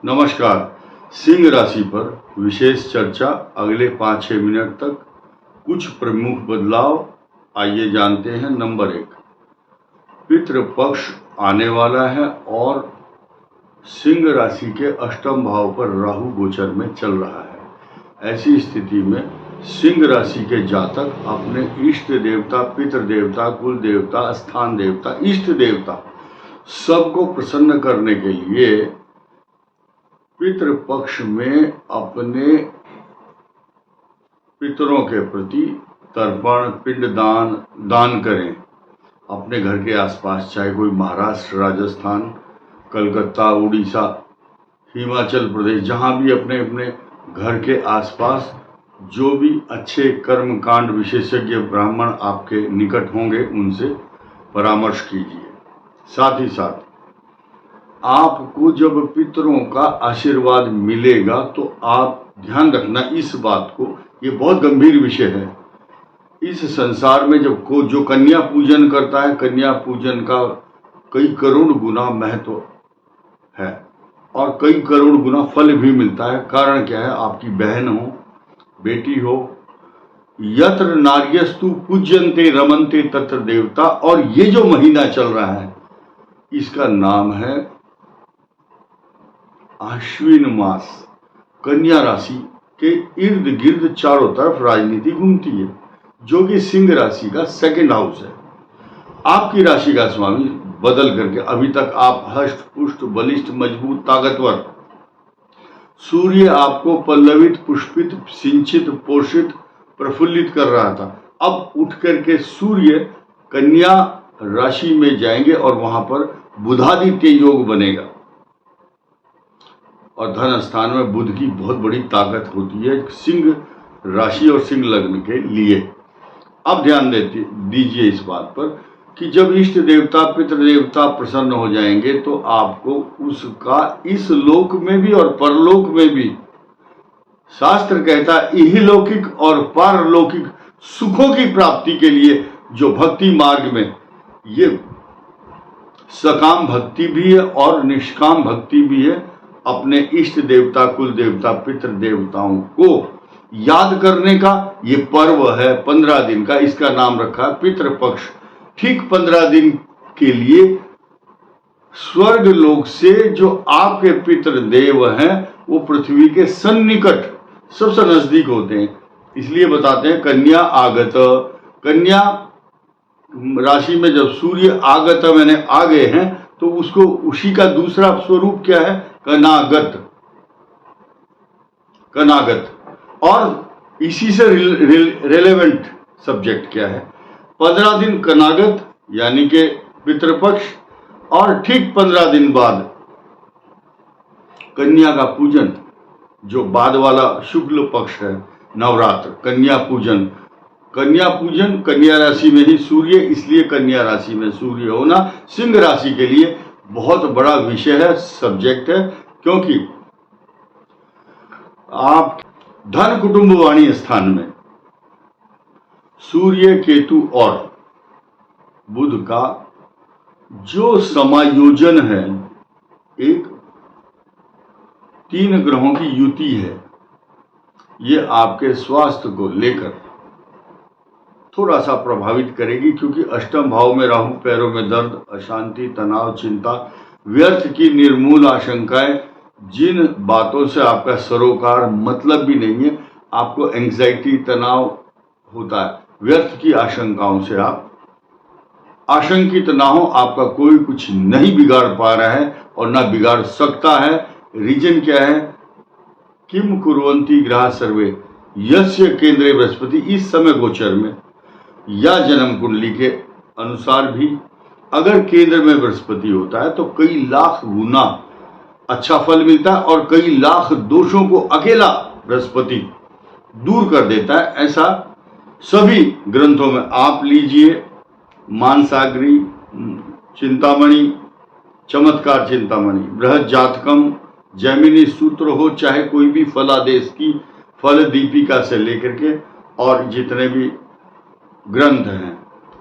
नमस्कार। सिंह राशि पर विशेष चर्चा अगले 5-6 मिनट तक। कुछ प्रमुख बदलाव आइए जानते हैं। नंबर 1, पितृपक्ष आने वाला है और सिंह राशि के अष्टम भाव पर राहु गोचर में चल रहा है। ऐसी स्थिति में सिंह राशि के जातक अपने इष्ट देवता, पितृ देवता, कुल देवता, स्थान देवता, इष्ट देवता सबको प्रसन्न करने के लिए पितृपक्ष में अपने पितरों के प्रति तर्पण, पिंडदान, दान करें। अपने घर के आसपास, चाहे कोई महाराष्ट्र, राजस्थान, कलकत्ता, उड़ीसा, हिमाचल प्रदेश, जहाँ भी अपने अपने घर के आसपास जो भी अच्छे कर्मकांड विशेषज्ञ ब्राह्मण आपके निकट होंगे उनसे परामर्श कीजिए। साथ ही साथ आपको जब पितरों का आशीर्वाद मिलेगा तो आप ध्यान रखना इस बात को, ये बहुत गंभीर विषय है। इस संसार में जब जो कन्या पूजन करता है, कन्या पूजन का कई करोड़ गुना महत्व है और कई करोड़ गुना फल भी मिलता है। कारण क्या है? आपकी बहन हो, बेटी हो। यत्र नार्यस्तु पूज्यन्ते रमन्ते तत्र देवता। और ये जो महीना चल रहा है इसका नाम है आश्विन मास। कन्या राशि के इर्द गिर्द चारों तरफ राजनीति घूमती है, जो कि सिंह राशि का सेकंड हाउस है। आपकी राशि का स्वामी बदल करके अभी तक आप हष्ट पुष्ट, बलिष्ठ, मजबूत, ताकतवर, सूर्य आपको पल्लवित, पुष्पित, सिंचित, पोषित, प्रफुल्लित कर रहा था। अब उठ करके सूर्य कन्या राशि में जाएंगे और वहां पर बुधादित्य योग बनेगा और धन स्थान में बुध की बहुत बड़ी ताकत होती है सिंह राशि और सिंह लग्न के लिए। अब ध्यान दीजिए इस बात पर कि जब इष्ट देवता, पितृ देवता प्रसन्न हो जाएंगे तो आपको उसका इस लोक में भी और परलोक में भी, शास्त्र कहता है इहलौकिक और पारलौकिक सुखों की प्राप्ति के लिए जो भक्ति मार्ग में, ये सकाम भक्ति भी है और निष्काम भक्ति भी है। अपने इष्ट देवता, कुल देवता, पितृ देवताओं को याद करने का ये पर्व है 15 दिन का। इसका नाम रखा है पितृपक्ष। ठीक 15 दिन के लिए स्वर्ग लोक से जो आपके पितृ देव हैं वो पृथ्वी के सन्निकट सबसे नजदीक होते हैं। इसलिए बताते हैं कन्या आगत। कन्या राशि में जब सूर्य आगत मैंने आ गए हैं तो उसको उसी का दूसरा स्वरूप क्या है? कनागत। कनागत। और इसी से रिलेवेंट सब्जेक्ट क्या है? 15 दिन कनागत यानी कि पितृपक्ष और ठीक 15 दिन बाद कन्या का पूजन, जो बाद वाला शुक्ल पक्ष है, नवरात्र, कन्या पूजन। कन्या पूजन कन्या राशि में ही सूर्य, इसलिए कन्या राशि में सूर्य होना सिंह राशि के लिए बहुत बड़ा विषय है, सब्जेक्ट है। क्योंकि आप धन कुटुंब वाणी स्थान में सूर्य, केतु और बुध का जो समायोजन है, एक 3 ग्रहों की युति है, ये आपके स्वास्थ्य को लेकर थोड़ा सा प्रभावित करेगी। क्योंकि अष्टम भाव में राहु, पैरों में दर्द, अशांति, तनाव, चिंता, व्यर्थ की निर्मूल आशंकाएं, जिन बातों से आपका सरोकार मतलब भी नहीं है, आपको एंग्जाइटी, तनाव होता है, व्यर्थ की आशंकाओं से आप आशंकित ना हो। आपका कोई कुछ नहीं बिगाड़ पा रहा है और ना बिगाड़ सकता है। रीजन क्या है? किम कुर्वन्ति ग्रह सर्वे यस्य केंद्रे बृहस्पति। इस समय गोचर में या जन्म कुंडली के अनुसार भी अगर केंद्र में बृहस्पति होता है तो कई लाख गुना अच्छा फल मिलता है और कई लाख दोषों को अकेला बृहस्पति दूर कर देता है। ऐसा सभी ग्रंथों में आप लीजिए, मानसागरी, चिंतामणि, चमत्कार चिंतामणि, बृहद जातकम, जैमिनी सूत्र हो, चाहे कोई भी फलादेश की फल दीपिका से लेकर के और जितने भी ग्रंथ हैं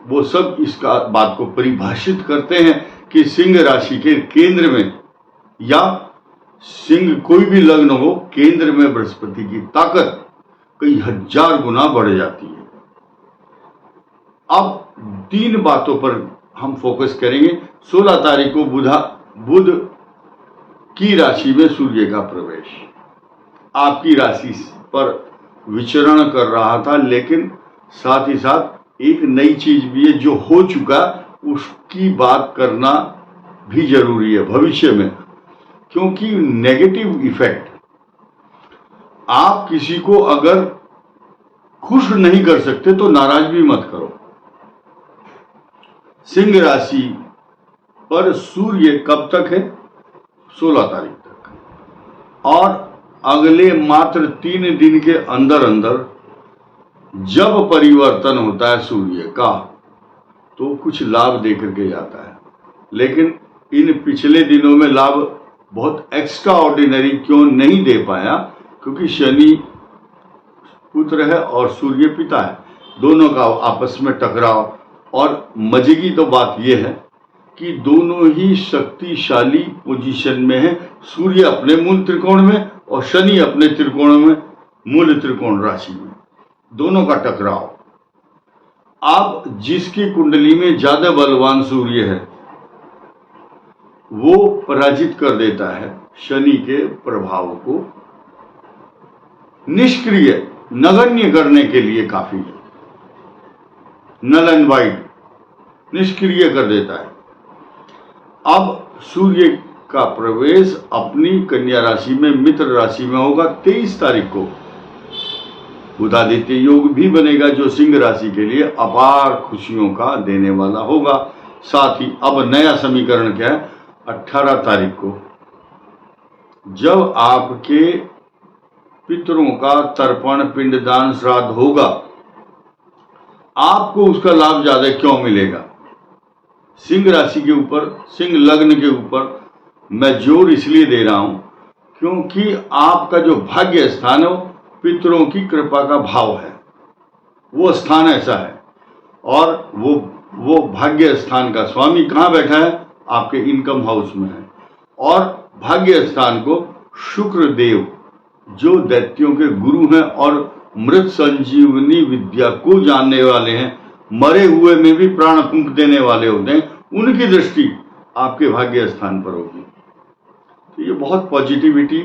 वो सब इसका बात को परिभाषित करते हैं कि सिंह राशि के केंद्र में या सिंह कोई भी लग्न हो, केंद्र में बृहस्पति की ताकत कई हजार गुना बढ़ जाती है। अब 3 बातों पर हम फोकस करेंगे। 16 तारीख को बुध की राशि में सूर्य का प्रवेश आपकी राशि पर विचरण कर रहा था, लेकिन साथ ही साथ एक नई चीज भी है जो हो चुका, उसकी बात करना भी जरूरी है भविष्य में, क्योंकि नेगेटिव इफेक्ट, आप किसी को अगर खुश नहीं कर सकते तो नाराज भी मत करो। सिंह राशि पर सूर्य कब तक है? 16 तारीख तक, और अगले मात्र 3 दिन के अंदर अंदर जब परिवर्तन होता है सूर्य का तो कुछ लाभ देकर के जाता है। लेकिन इन पिछले दिनों में लाभ बहुत एक्स्ट्रा ऑर्डिनरी क्यों नहीं दे पाया? क्योंकि शनि पुत्र है और सूर्य पिता है, दोनों का आपस में टकराव। और मजे की तो बात यह है कि दोनों ही शक्तिशाली पोजीशन में है, सूर्य अपने मूल त्रिकोण में और शनि अपने त्रिकोण में, मूल त्रिकोण राशि में, दोनों का टकराव। आप जिसकी कुंडली में ज्यादा बलवान सूर्य है वो पराजित कर देता है शनि के प्रभाव को, निष्क्रिय नगण्य करने के लिए काफी है, नल एंड वाइट निष्क्रिय कर देता है। अब सूर्य का प्रवेश अपनी कन्या राशि में, मित्र राशि में होगा 23 तारीख को। बुधादित्य योग भी बनेगा जो सिंह राशि के लिए अपार खुशियों का देने वाला होगा। साथ ही अब नया समीकरण क्या है? 18 तारीख को जब आपके पितरों का तर्पण, पिंडदान, श्राद्ध होगा, आपको उसका लाभ ज्यादा क्यों मिलेगा? सिंह राशि के ऊपर, सिंह लग्न के ऊपर मैं जोर इसलिए दे रहा हूं क्योंकि आपका जो भाग्य स्थान है वो पितरों की कृपा का भाव है, वो स्थान ऐसा है। और वो भाग्य स्थान का स्वामी कहां बैठा है? आपके इनकम हाउस में है। और भाग्य स्थान को शुक्र देव जो दैत्यों के गुरु हैं और मृत संजीवनी विद्या को जानने वाले हैं, मरे हुए में भी प्राण फूंक देने वाले होते हैं, उनकी दृष्टि आपके भाग्य स्थान पर होगी। तो ये बहुत पॉजिटिविटी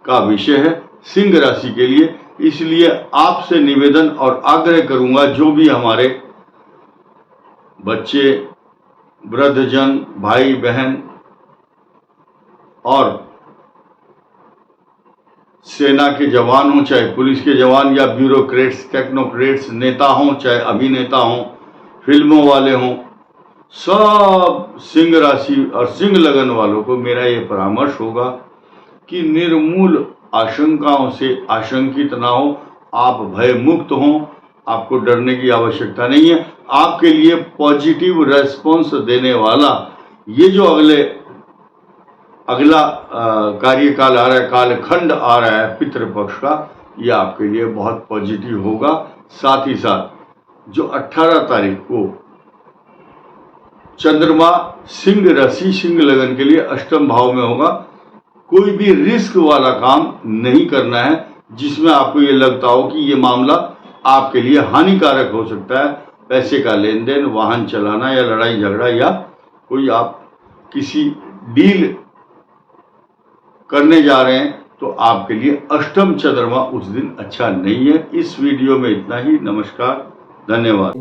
का विषय है सिंह राशि के लिए। इसलिए आपसे निवेदन और आग्रह करूंगा, जो भी हमारे बच्चे, वृद्धजन, भाई बहन और सेना के जवान हों, चाहे पुलिस के जवान या ब्यूरोक्रेट्स, टेक्नोक्रेट्स, नेता हों, चाहे अभिनेता हों, फिल्मों वाले हों, सब सिंह राशि और सिंह लगन वालों को मेरा ये परामर्श होगा कि निर्मूल आशंकाओं से आशंकित ना हो, आप भय मुक्त हों, आपको डरने की आवश्यकता नहीं है। आपके लिए पॉजिटिव रेस्पॉन्स देने वाला ये जो अगला कार्यकाल आ रहा है, कालखंड आ रहा है पितृपक्ष का, ये आपके लिए बहुत पॉजिटिव होगा। साथ ही साथ जो 18 तारीख को चंद्रमा सिंह राशि, सिंह लगन के लिए अष्टम भाव में होगा, कोई भी रिस्क वाला काम नहीं करना है जिसमें आपको ये लगता हो कि ये मामला आपके लिए हानिकारक हो सकता है। पैसे का लेन देन, वाहन चलाना या लड़ाई झगड़ा, या कोई आप किसी डील करने जा रहे हैं तो आपके लिए अष्टम चंद्रमा उस दिन अच्छा नहीं है। इस वीडियो में इतना ही। नमस्कार, धन्यवाद।